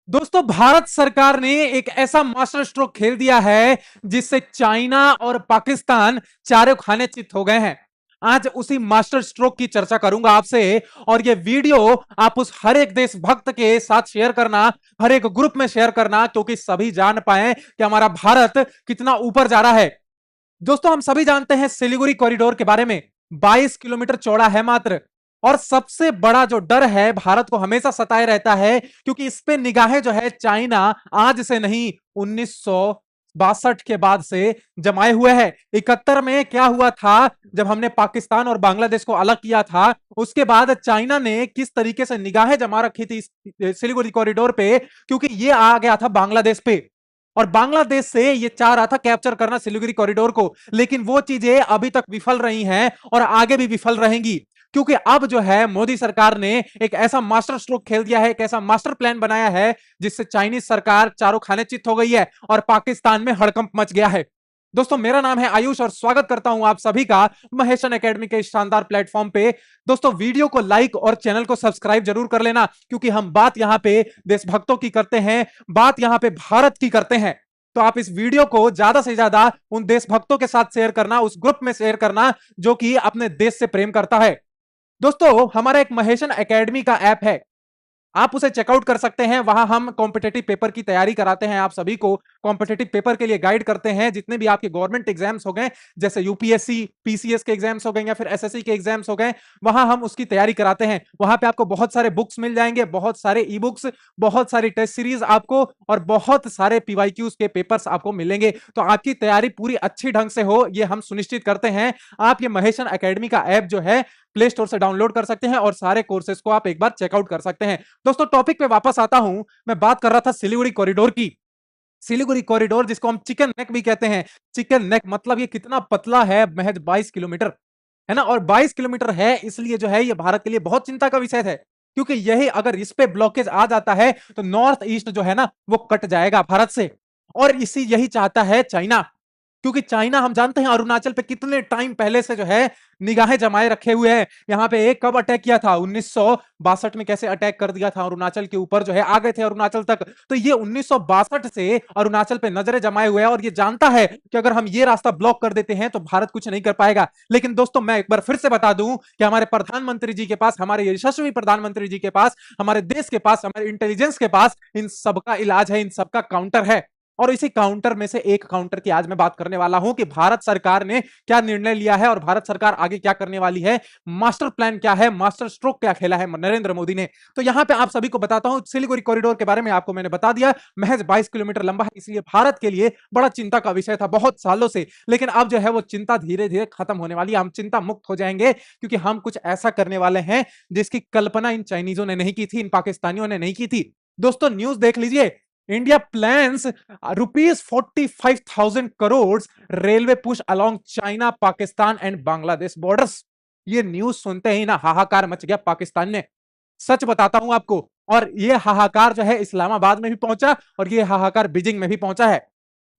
दोस्तों, भारत सरकार ने एक ऐसा मास्टर स्ट्रोक खेल दिया है जिससे चाइना और पाकिस्तान चारों खाने चित हो गए हैं। आज उसी मास्टर स्ट्रोक की चर्चा करूंगा आपसे। और ये वीडियो आप उस हर एक देशभक्त के साथ शेयर करना, हर एक ग्रुप में शेयर करना, क्योंकि सभी जान पाए कि हमारा भारत कितना ऊपर जा रहा है। दोस्तों, हम सभी जानते हैं सिलीगुड़ी कॉरिडोर के बारे में। 22 किलोमीटर चौड़ा है मात्र। और सबसे बड़ा जो डर है भारत को हमेशा सताए रहता है, क्योंकि इस पे निगाहें जो है चाइना आज से नहीं, 1962 के बाद से जमाए हुए है। 71 में क्या हुआ था, जब हमने पाकिस्तान और बांग्लादेश को अलग किया था, उसके बाद चाइना ने किस तरीके से निगाहें जमा रखी थी सिलीगुड़ी कॉरिडोर पे, क्योंकि ये आ गया था बांग्लादेश पे। और बांग्लादेश से ये चाह रहा था कैप्चर करना सिलीगुड़ी कॉरिडोर को, लेकिन वो चीजें अभी तक विफल रही हैं और आगे भी विफल रहेंगी। क्योंकि अब जो है मोदी सरकार ने एक ऐसा मास्टर स्ट्रोक खेल दिया है, एक ऐसा मास्टर प्लान बनाया है जिससे चाइनीज सरकार चारों खाने चित हो गई है और पाकिस्तान में हड़कंप मच गया है। दोस्तों, मेरा नाम है आयुष और स्वागत करता हूं आप सभी का महेशन एकेडमी के शानदार प्लेटफॉर्म पे। दोस्तों, वीडियो को लाइक और चैनल को सब्सक्राइब जरूर कर लेना, क्योंकि हम बात यहां पे देशभक्तों की करते हैं, बात यहां पे भारत की करते हैं। तो आप इस वीडियो को ज्यादा से ज्यादा उन देशभक्तों के साथ शेयर करना, उस ग्रुप में शेयर करना जो कि अपने देश से प्रेम करता है। दोस्तों, हमारा एक महेशन एकेडमी का ऐप है, आप उसे चेकआउट कर सकते हैं। वहां हम कॉम्पिटेटिव पेपर की तैयारी कराते हैं, आप सभी को कॉम्पिटेटिव पेपर के लिए गाइड करते हैं। जितने भी आपके गवर्नमेंट एग्जाम्स हो गए, जैसे यूपीएससी पीसीएस के एग्जाम्स हो गए या फिर एसएससी के एग्जाम्स हो गए, वहां हम उसकी तैयारी कराते हैं। वहां पे आपको बहुत सारे बुक्स मिल जाएंगे, बहुत सारे ई बुक्स, बहुत सारी टेस्ट सीरीज आपको, और बहुत सारे पीवाईक्यूज के पेपर्स आपको मिलेंगे। तो आपकी तैयारी पूरी अच्छी ढंग से हो, ये हम सुनिश्चित करते हैं। आप ये महेशन एकेडमी का ऐप जो है प्ले स्टोर से डाउनलोड कर सकते हैं और सारे कोर्सेज को आप एक बार चेकआउट कर सकते हैं। दोस्तों, टॉपिक पे वापस आता हूं। मैं बात कर रहा था सिलीगुड़ी कॉरिडोर की। सिलीगुड़ी कॉरिडोर, जिसको हम चिकन नेक भी कहते हैं। चिकन नेक मतलब ये कितना पतला है, महज 22 किलोमीटर है ना। और 22 किलोमीटर है, इसलिए जो है ये भारत के लिए बहुत चिंता का विषय है, क्योंकि यही अगर इस पे ब्लॉकेज आ जाता है तो नॉर्थ ईस्ट जो है ना वो कट जाएगा भारत से। और इसी यही चाहता है चाइना, क्योंकि चाइना हम जानते हैं अरुणाचल पे कितने टाइम पहले से जो है निगाहें जमाए रखे हुए हैं। यहाँ पे एक कब अटैक किया था, 1962 में कैसे अटैक कर दिया था अरुणाचल के ऊपर, जो है आ गए थे अरुणाचल तक। तो ये 1962 से अरुणाचल पे नजरें जमाए हुए हैं और ये जानता है कि अगर हम ये रास्ता ब्लॉक कर देते हैं तो भारत कुछ नहीं कर पाएगा। लेकिन दोस्तों, मैं एक बार फिर से बता दूं कि हमारे प्रधानमंत्री जी के पास, हमारे यशस्वी प्रधानमंत्री जी के पास, हमारे देश के पास, हमारे इंटेलिजेंस के पास इन सबका इलाज है, इन सबका काउंटर है। और इसी काउंटर में से एक काउंटर की आज मैं बात करने वाला हूं कि भारत सरकार ने क्या निर्णय लिया है और भारत सरकार आगे क्या करने वाली है। मास्टर प्लान क्या है, मास्टर स्ट्रोक क्या खेला है नरेंद्र मोदी ने। तो यहां पे आप सभी को बताता हूं, सिलीगुड़ी कॉरिडोर के बारे में आपको मैंने बता दिया। महज 22 किलोमीटर लंबा है, इसलिए भारत के लिए बड़ा चिंता का विषय था बहुत सालों से। लेकिन अब जो है वो चिंता धीरे धीरे खत्म होने वाली है, हम चिंता मुक्त हो जाएंगे, क्योंकि हम कुछ ऐसा करने वाले हैं जिसकी कल्पना इन चाइनीजों ने नहीं की थी, इन पाकिस्तानियों ने नहीं की थी। दोस्तों, न्यूज देख लीजिए। India plans ₹45,000 railway push along China, Pakistan and Bangladesh borders. ये न्यूज सुनते ही ना हाहाकार मच गया पाकिस्तान में। सच बताता हूं आपको। और ये हाहाकार जो है इस्लामाबाद में भी पहुंचा और ये हाहाकार बीजिंग में भी पहुंचा है।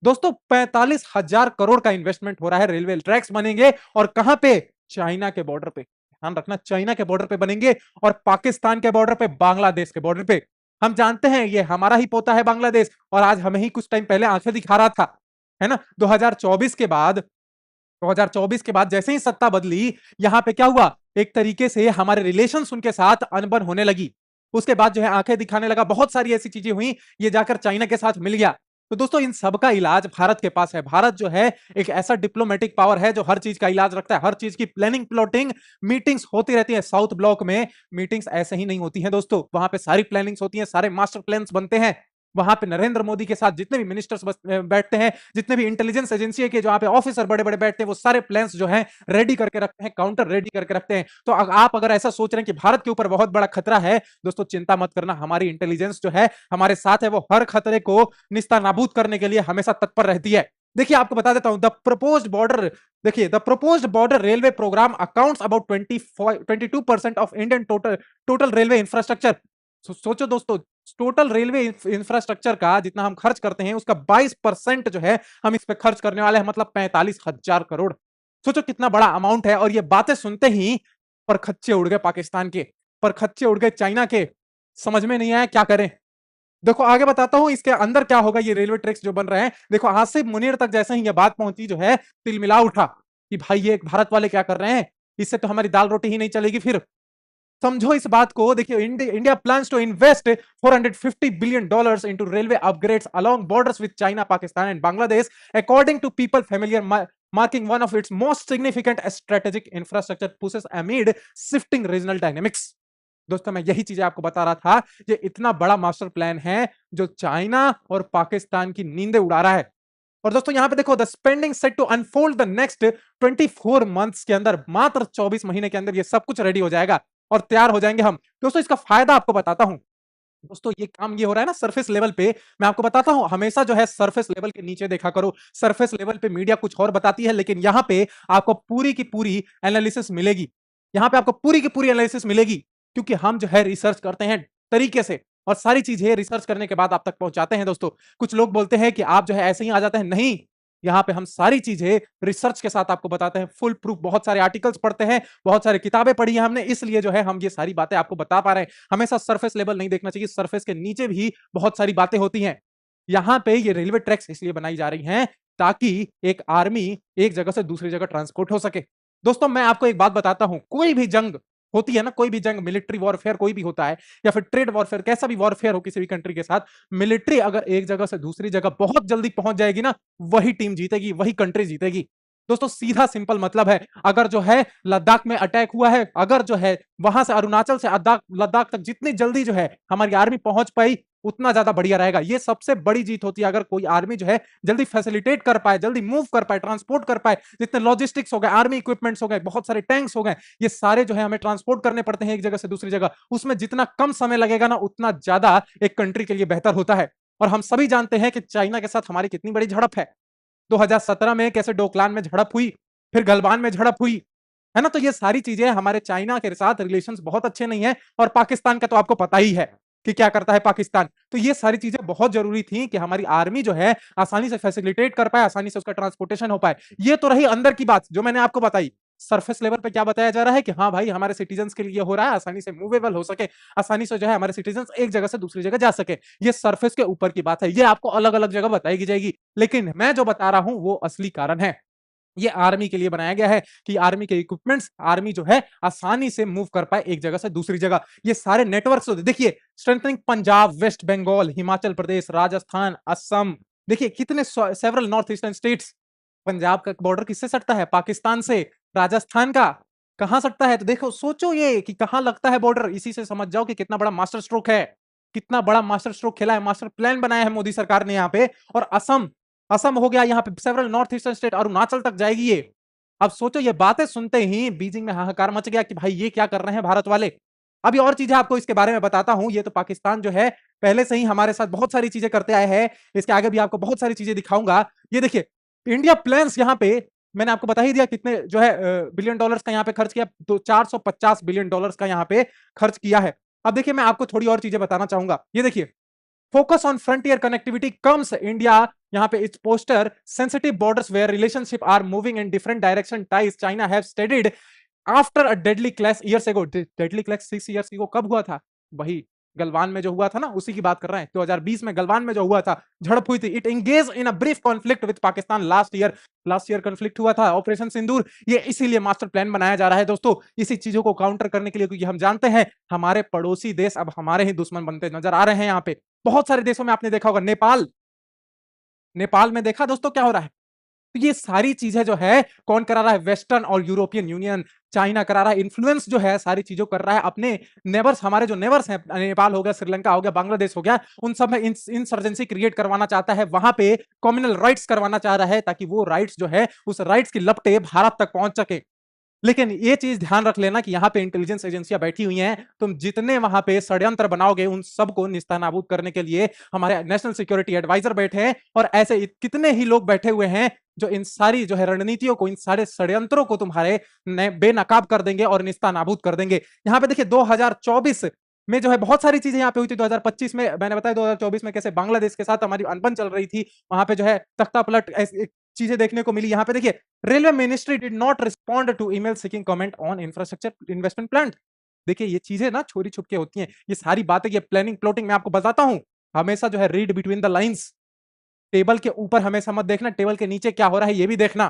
दोस्तों, 45,000 करोड़ का इन्वेस्टमेंट हो रहा है, रेलवे ट्रैक्स बनेंगे और कहां पे, चाइना के बॉर्डर पे। ध्यान रखना, चाइना के बॉर्डर पे बनेंगे और पाकिस्तान के बॉर्डर पे, बांग्लादेश के बॉर्डर पे। हम जानते हैं ये हमारा ही पोता है बांग्लादेश, और आज हमें ही कुछ टाइम पहले आंखें दिखा रहा था, है ना। 2024 के बाद जैसे ही सत्ता बदली, यहां पे क्या हुआ, एक तरीके से हमारे रिलेशंस उनके साथ अनबन होने लगी। उसके बाद जो है आंखें दिखाने लगा, बहुत सारी ऐसी चीजें हुई, ये जाकर चाइना के साथ मिल गया। तो दोस्तों, इन सब का इलाज भारत के पास है। भारत जो है एक ऐसा डिप्लोमेटिक पावर है जो हर चीज का इलाज रखता है, हर चीज की प्लानिंग, प्लॉटिंग, मीटिंग्स होती रहती है। साउथ ब्लॉक में मीटिंग्स ऐसे ही नहीं होती हैं दोस्तों, वहां पे सारी प्लानिंग्स होती हैं, सारे मास्टर प्लान्स बनते हैं। वहां पे नरेंद्र मोदी के साथ जितने भी मिनिस्टर्स बैठते हैं, जितने भी इंटेलिजेंस एजेंसी के जो पे ऑफिसर बड़े बड़े बैठते हैं, वो सारे प्लान्स जो हैं रेडी करके रखते हैं, काउंटर रेडी करके रखते हैं। तो आप अगर ऐसा सोच रहे हैं कि भारत के ऊपर बहुत बड़ा खतरा है, दोस्तों चिंता मत करना, हमारी इंटेलिजेंस जो है हमारे साथ है, वो हर खतरे को निस्ता नाबूद करने के लिए हमेशा तत्पर रहती है। देखिए, आपको बता देता हूं, द प्रपोज्ड बॉर्डर, देखिए, the proposed border railway programme accounts about 22% of Indian total total railway infrastructure. सोचो दोस्तों, टोटल रेलवे इंफ्रास्ट्रक्चर का जितना हम खर्च करते हैं, उसका 22% जो है हम इस पे खर्च करने वाले हैं, मतलब 45,000 करोड़। सोचो कितना बड़ा अमाउंट है। और ये बातें सुनते ही परखच्चे उड़ गए पाकिस्तान के, परखच्चे उड़ गए चाइना के। समझ में नहीं आया क्या करें। देखो आगे बताता हूं इसके अंदर क्या होगा, ये रेलवे ट्रैक्स जो बन रहे हैं। देखो आसिफ मुनीर तक जैसे ही ये बात पहुंची जो है, तिलमिला उठा कि भाई ये भारत वाले क्या कर रहे हैं, इससे तो हमारी दाल रोटी ही नहीं चलेगी। फिर समझो इस बात को। देखिए India plans to invest $450 billion into railway upgrades along borders with China, Pakistan and Bangladesh, according to people familiar, marking one of its most significant strategic infrastructure pushes amid shifting regional dynamics। दोस्तों मैं यही चीजें आपको बता रहा था, ये इतना बड़ा मास्टर प्लान है जो चाइना और पाकिस्तान की नींदें उड़ा रहा है। और दोस्तों यहां पे देखो, the spending set to unfold the next 24 months के अंदर, मात्र 24 महीने के अंदर ये सब कुछ रेडी हो जाएगा और तैयार हो जाएंगे हम। दोस्तों इसका फायदा आपको बताता हूं। दोस्तों ये काम ये हो रहा है ना सरफेस लेवल पे, मैं आपको बताता हूं हमेशा जो है सरफेस लेवल के नीचे देखा करो। सरफेस लेवल पे मीडिया कुछ और बताती है, लेकिन यहां पे आपको पूरी की पूरी एनालिसिस मिलेगी। यहां पे आपको पूरी की पूरी एनालिसिस मिलेगी, क्योंकि हम जो है रिसर्च करते हैं तरीके से, और सारी चीजें रिसर्च करने के बाद आप तक पहुंचाते हैं। दोस्तों कुछ लोग बोलते हैं कि आप जो है ऐसे ही आ जाते हैं, नहीं, यहाँ पे हम सारी चीजें रिसर्च के साथ आपको बताते हैं, फुल प्रूफ। बहुत सारे आर्टिकल्स पढ़ते हैं, बहुत सारी किताबें पढ़ी हैं हमने, इसलिए जो है हम ये सारी बातें आपको बता पा रहे हैं। हमेशा सरफेस लेवल नहीं देखना चाहिए, सरफेस के नीचे भी बहुत सारी बातें होती हैं। यहाँ पे ये रेलवे ट्रैक्स इसलिए बनाई जा रही हैं ताकि एक आर्मी एक जगह से दूसरी जगह ट्रांसपोर्ट हो सके। दोस्तों मैं आपको एक बात बताता हूं, कोई भी जंग होती है ना, कोई भी जंग, मिलिट्री वॉरफेयर कोई भी होता है, या फिर ट्रेड वॉरफेयर, कैसा भी वॉरफेयर हो किसी भी कंट्री के साथ, मिलिट्री अगर एक जगह से दूसरी जगह बहुत जल्दी पहुंच जाएगी ना, वही टीम जीतेगी, वही कंट्री जीतेगी। दोस्तों सीधा सिंपल मतलब है, अगर जो है लद्दाख में अटैक हुआ है, अगर जो है वहां से अरुणाचल से लद्दाख तक जितनी जल्दी जो है हमारी आर्मी पहुंच पाई, उतना ज्यादा बढ़िया रहेगा। ये सबसे बड़ी जीत होती है, अगर कोई आर्मी जो है जल्दी फैसिलिटेट कर पाए, जल्दी मूव कर पाए, ट्रांसपोर्ट कर पाए। जितने लॉजिस्टिक्स हो गए, आर्मी इक्विपमेंट्स हो गए, बहुत सारे टैंक्स हो गए, ये सारे जो है हमें ट्रांसपोर्ट करने पड़ते हैं एक जगह से दूसरी जगह, उसमें जितना कम समय लगेगा ना, उतना ज्यादा एक कंट्री के लिए बेहतर होता है। और हम सभी जानते हैं कि चाइना के साथ हमारी कितनी बड़ी झड़प है। 2017 में कैसे डोकलाम में झड़प हुई, फिर गलवान में झड़प हुई, है ना। तो ये सारी चीजें, हमारे चाइना के साथ रिलेशंस बहुत अच्छे नहीं है, और पाकिस्तान का तो आपको पता ही है कि क्या करता है पाकिस्तान। तो ये सारी चीजें बहुत जरूरी थी कि हमारी आर्मी जो है आसानी से फैसिलिटेट कर पाए, आसानी से उसका ट्रांसपोर्टेशन हो पाए। ये तो रही अंदर की बात जो मैंने आपको बताई। सरफेस लेवल पे क्या बताया जा रहा है कि हाँ भाई हमारे सिटीजन्स के लिए हो रहा है, आसानी से मूवेबल हो सके, आसानी से जो है हमारे सिटीजन्स एक जगह से दूसरी जगह जा सके। ये सरफेस के ऊपर की बात है, ये आपको अलग अलग जगह बताई जाएगी, लेकिन मैं जो बता रहा हूं वो असली कारण है। ये आर्मी के लिए बनाया गया है कि आर्मी के इक्विपमेंट्स, आर्मी जो है आसानी से मूव कर पाए एक जगह से दूसरी जगह। ये सारे नेटवर्क्स देखिए, स्ट्रेंथनिंग पंजाब, वेस्ट बंगाल, हिमाचल प्रदेश, राजस्थान, असम, देखिए कितने several north eastern states. Punjab का बॉर्डर किससे सटता है? पाकिस्तान से। राजस्थान का कहां सटता है? तो देखो सोचो ये कि कहां लगता है बॉर्डर, इसी से समझ जाओ कि कितना बड़ा मास्टर स्ट्रोक है, कितना बड़ा मास्टर स्ट्रोक खेला है, मास्टर प्लान बनाया है मोदी सरकार ने यहाँ पे। और असम, असम हो गया यहाँ पे, several north eastern state, Arunachal तक जाएगी ये। अब सोचो ये बातें सुनते ही बीजिंग में हाहाकार मच गया कि भाई ये क्या कर रहे हैं भारत वाले। अभी और चीजें आपको इसके बारे में बताता हूं। ये तो पाकिस्तान जो है पहले से ही हमारे साथ बहुत सारी चीजें करते आए हैं, इसके आगे भी आपको बहुत सारी चीजें दिखाऊंगा। ये देखिए इंडिया प्लान्स, यहाँ पे मैंने आपको बता ही दिया कितने जो है बिलियन डॉलर्स का यहाँ पे खर्च किया, तो $450 बिलियन का यहाँ पे खर्च किया है। अब देखिए मैं आपको थोड़ी और चीजें बताना चाहूंगा। ये देखिए, focus on frontier connectivity comes India, यहाँ पे it's poster, sensitive borders where relationship are moving in different direction, ties China have studied after a deadly clash years ago. Deadly clash 6 years को कब हुआ था? वही गलवान में जो हुआ था ना, उसी की बात कर रहे हैं। 2020 में गलवान में जो हुआ था, झड़प हुई थी। It engage in a brief conflict with Pakistan last year conflict हुआ था, ऑपरेशन सिंदूर। ये इसीलिए मास्टर प्लान बनाया जा रहा है दोस्तों, इसी चीजों को काउंटर करने के लिए, क्योंकि हम जानते हैं हमारे पड़ोसी देश अब हमारे ही दुश्मन बनते नजर आ रहे हैं। यहाँ पे बहुत सारे देशों में आपने देखा होगा, नेपाल, नेपाल में देखा दोस्तों क्या हो रहा है। तो ये सारी चीजें जो है कौन करा रहा है? वेस्टर्न और यूरोपियन यूनियन, चाइना करा रहा है। इन्फ्लुएंस जो है सारी चीजों कर रहा है अपने नेबर्स, हमारे जो नेबर्स हैं, नेपाल हो गया, श्रीलंका हो गया, बांग्लादेश हो गया, उन सब में इंसर्जेंसी क्रिएट करवाना चाहता है, वहां पे कम्युनल राइट्स करवाना चाह रहा है, ताकि वो राइट्स जो है उस राइट्स की लपटे भारत तक पहुंच सके। लेकिन ये चीज ध्यान रख लेना कि यहाँ पे इंटेलिजेंस एजेंसियां बैठी हुई हैं, तुम जितने वहां पे षड्यंत्र बनाओगे उन सबको निस्तानाबूद करने के लिए हमारे नेशनल सिक्योरिटी एडवाइजर बैठे हैं, और ऐसे कितने ही लोग बैठे हुए हैं जो इन सारी जो है रणनीतियों को, इन सारे षड्यंत्रों को तुम्हारे बेनकाब कर देंगे और निस्तानाबूद कर देंगे। यहाँ पे देखिए 2024 में जो है बहुत सारी चीजें यहाँ पे हुई थी। 2025 में मैंने बताया, 2024 में कैसे बांग्लादेश के साथ हमारी अनबन चल रही थी, वहां पे जो है तख्ता पलट चीजें देखने को मिली। यहाँ पे देखिए, railway ministry did not respond to email seeking comment on infrastructure investment plan. देखिए ये चीजें ना छोरी छुपके होती हैं, ये सारी बातें, ये प्लानिंग प्लॉटिंग मैं आपको बताता हूं। हमेशा जो है read between the lines, table के ऊपर हमेशा मत देखना, टेबल के नीचे क्या हो रहा है ये भी देखना,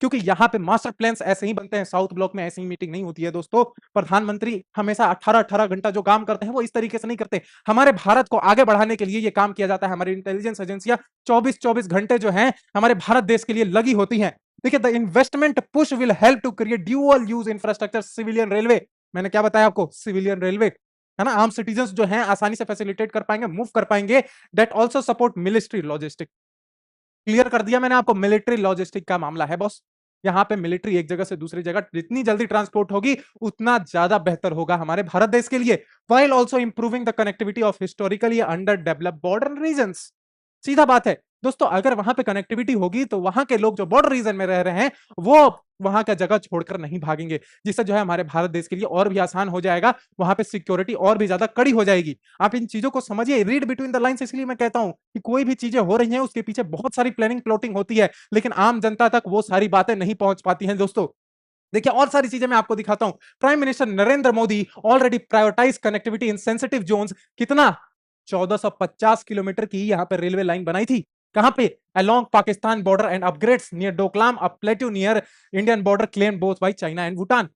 क्योंकि यहाँ पे मास्टर प्लान्स ऐसे ही बनते हैं। साउथ ब्लॉक में ऐसी ही मीटिंग नहीं होती है दोस्तों। प्रधानमंत्री हमेशा 18-18 घंटा जो काम करते हैं वो इस तरीके से नहीं करते। हमारे भारत को आगे बढ़ाने के लिए ये काम किया जाता है। हमारी इंटेलिजेंस एजेंसियां 24-24 घंटे जो है हमारे भारत देश के लिए लगी होती हैं। देखिए, the investment push will help to create dual use infrastructure, civilian railway, मैंने क्या बताया आपको, सिविलियन रेलवे है ना, आम सिटीजन जो हैं आसानी से फैसिलिटेट कर पाएंगे, मूव कर पाएंगे। That also support military logistic, clear कर दिया मैंने आपको, मिलिट्री लॉजिस्टिक का मामला है बॉस। यहां पे मिलिट्री एक जगह से दूसरी जगह जितनी जल्दी ट्रांसपोर्ट होगी उतना ज्यादा बेहतर होगा हमारे भारत देश के लिए, while also improving the connectivity of historically underdeveloped border regions। सीधा बात है दोस्तों, अगर वहां पे कनेक्टिविटी होगी तो वहां के लोग जो बॉर्डर रीजन में रह रहे हैं वो वहां का जगह छोड़कर नहीं भागेंगे, जिससे जो है हमारे भारत देश के लिए और भी आसान हो जाएगा, वहां पे सिक्योरिटी और भी ज्यादा कड़ी हो जाएगी। आप इन चीजों को समझिए, रीड बिटवीन द लाइंस, इसलिए मैं कहता हूं कि कोई भी चीजें हो रही हैं उसके पीछे बहुत सारी प्लानिंग प्लॉटिंग होती है, लेकिन आम जनता तक वो सारी बातें नहीं पहुंच पाती हैं दोस्तों। देखिए और सारी चीजें मैं आपको दिखाता हूं। Prime minister Narendra Modi already prioritise connectivity in sensitive zones, कितना, 1450 किलोमीटर की यहां पर रेलवे लाइन बनाई थी। कहां पे, along Pakistan border and upgrades near Doklam, a plateau near Indian border claim both by China and Bhutan.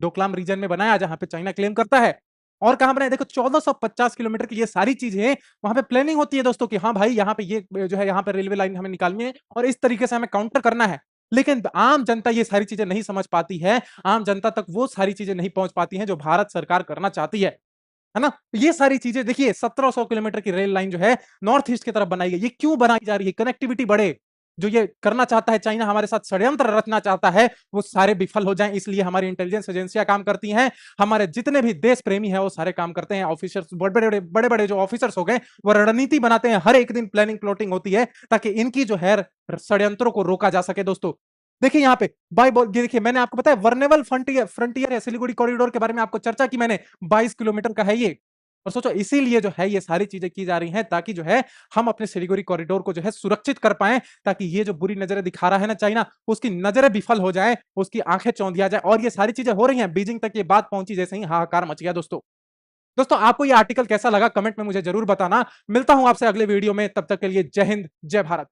Doklam region में बनाया जहां पे चाइना क्लेम करता है। और कहां बनाया, देखो 1450 किलोमीटर की ये सारी चीजें वहां पे प्लानिंग होती है दोस्तों कि हाँ भाई यहाँ पे ये जो है यहाँ पे रेलवे लाइन हमें निकालनी है और इस तरीके से हमें काउंटर करना है। लेकिन आम जनता ये सारी चीजें नहीं समझ पाती है, आम जनता तक वो सारी चीजें नहीं पहुंच पाती हैं जो भारत सरकार करना चाहती है ना। ये सारी चीजें देखिए, 1700 किलोमीटर की रेल लाइन जो है नॉर्थ ईस्ट की तरफ बनाई गई, ये क्यों बनाई जा रही है, कनेक्टिविटी बढ़े। जो ये करना चाहता है चाइना, हमारे साथ षड्यंत्र रचना चाहता है, वो सारे विफल हो जाएं, इसलिए हमारी इंटेलिजेंस एजेंसियां काम करती हैं। हमारे जितने भी देश प्रेमी हैं वो सारे काम करते हैं, ऑफिसर्स बड़े बड़े जो ऑफिसर्स हो गए वो रणनीति बनाते हैं, हर एक दिन प्लानिंग प्लॉटिंग होती है ताकि इनकी जो है षड्यंत्रों को रोका जा सके दोस्तों। देखिए यहाँ पे ये देखिए, मैंने आपको बताया वर्नेबल फ्रंटियर फ्रंटियर है, सिलीगुड़ी कॉरिडोर के बारे में आपको चर्चा की मैंने, 22 किलोमीटर का है ये। और सोचो इसीलिए जो है ये सारी चीजें की जा रही हैं ताकि जो है हम अपने सिलीगुड़ी कॉरिडोर को जो है सुरक्षित कर पाएं, ताकि ये जो बुरी नजरें दिखा रहा है ना चाइना, उसकी नजरें विफल हो जाए, उसकी आंखें चौंधिया जाए। और ये सारी चीजें हो रही हैं, बीजिंग तक ये बात पहुंची जैसे ही हाहाकार मच गया दोस्तों। दोस्तों आपको ये आर्टिकल कैसा लगा कमेंट में मुझे जरूर बताना। मिलता हूं आपसे अगले वीडियो में, तब तक के लिए जय हिंद जय भारत।